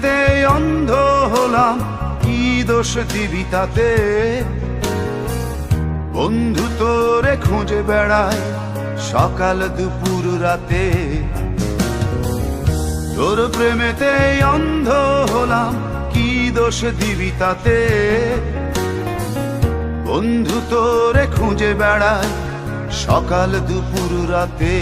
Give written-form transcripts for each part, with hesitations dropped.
প্রেমেতে অন্ধ হলাম, কি দোষ দিবি তাতে? বন্ধু তোরে খুঁজে বেড়ায় সকাল দুপুর রাতে। তোর প্রেমেতে অন্ধ হলাম, কি দোষ দিবি তাতে? বন্ধু তোরে খুঁজে বেড়ায় সকাল দুপুর রাতে।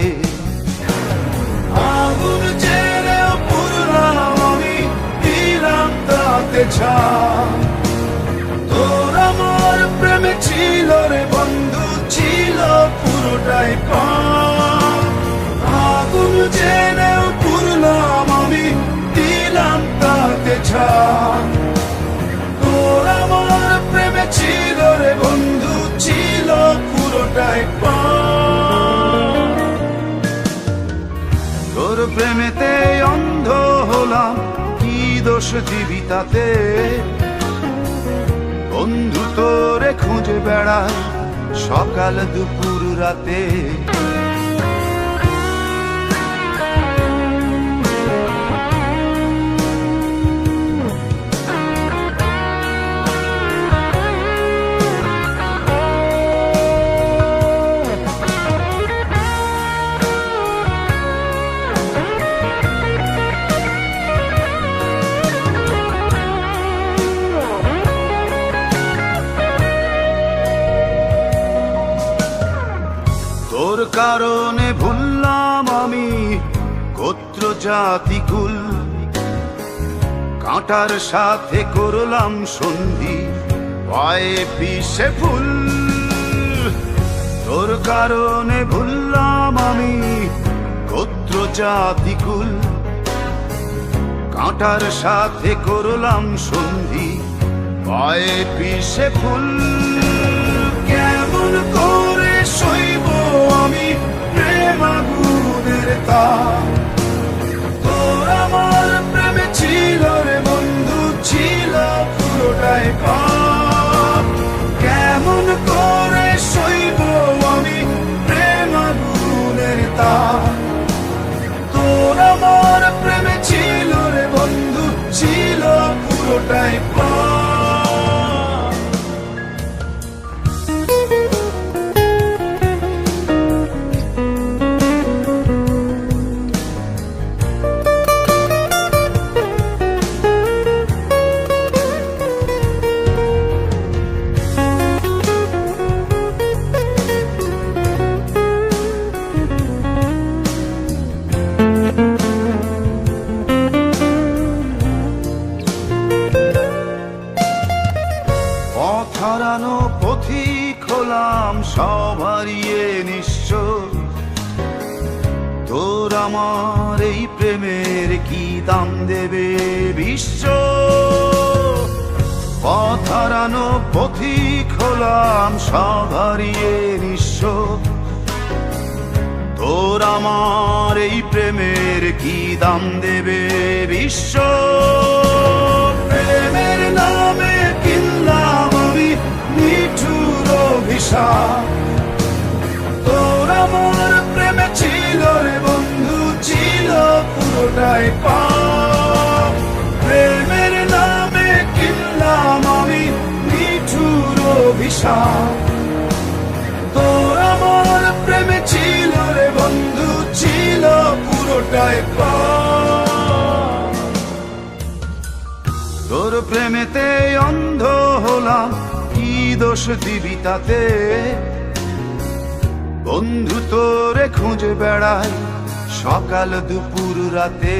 আগুন জেলেও পুরলাম আমি, দিলাম তাতে ছাই। তোর আমার প্রেমে ছিল রে বন্ধু, ছিল পুরোটাই পাপ। আগুন জেলেও পুরলাম আমি, দিলাম তাতে ছাই। তোর আমার প্রেমে ছিল রে বন্ধু, ছিল পুরোটাই পাপ। তোর প্রেমেতে অন্ধ হলাম, কি দোষ দিবি তাতে? বন্ধু তোরে খুঁজে বেড়ায় সকাল দুপুর রাতে। তোর কারণে ভুললাম আমি গোত্র জাতি কুল, কাঁটার সাথে করলাম সন্ধি, পায়ে পিষে ফুল। তোর কারণে ভুললাম আমি গোত্র জাতি কুল, কাঁটার সাথে করলাম সন্ধি, পায়ে পিষে ফুল। কেমন করে সইব আমি প্রেম আগুনের তাপ? তোর আমার প্রেমে ছিল রে বন্ধু, ছিল পুরোটাই পাপ। কেমন করে সইব আমি প্রেম আগুনের তাপ? তোর আমার প্রেমে ছিল রে বন্ধু, ছিল পুরোটাই পাপ। হারানো পথিক হলাম সব হারিয়ে নিঃস্ব। তোর আমার এই প্রেমের কি দাম দেবে বিশ্ব? পথ হারানো পথিক হলাম সব হারিয়ে নিঃস্ব। তোর আমার এই প্রেমের কি দাম দেবে বিশ্ব? প্রেমের নামে কিনলাম আমি নিঠুর অভিশাপ। তোর আমার প্রেমে ছিল রে বন্ধু, ছিল পুরোটাই পাপ। প্রেমের নামে কিনলাম আমি নিঠুর অভিশাপ। তোর আমার প্রেমে ছিল রে বন্ধু, ছিল পুরোটাই পাপ। তোর প্রেমেতে অন্ধ হলাম, কি দোষ দিবি তাতে? বন্ধু তোরে খুঁজে বেড়ায় সকাল দুপুর রাতে।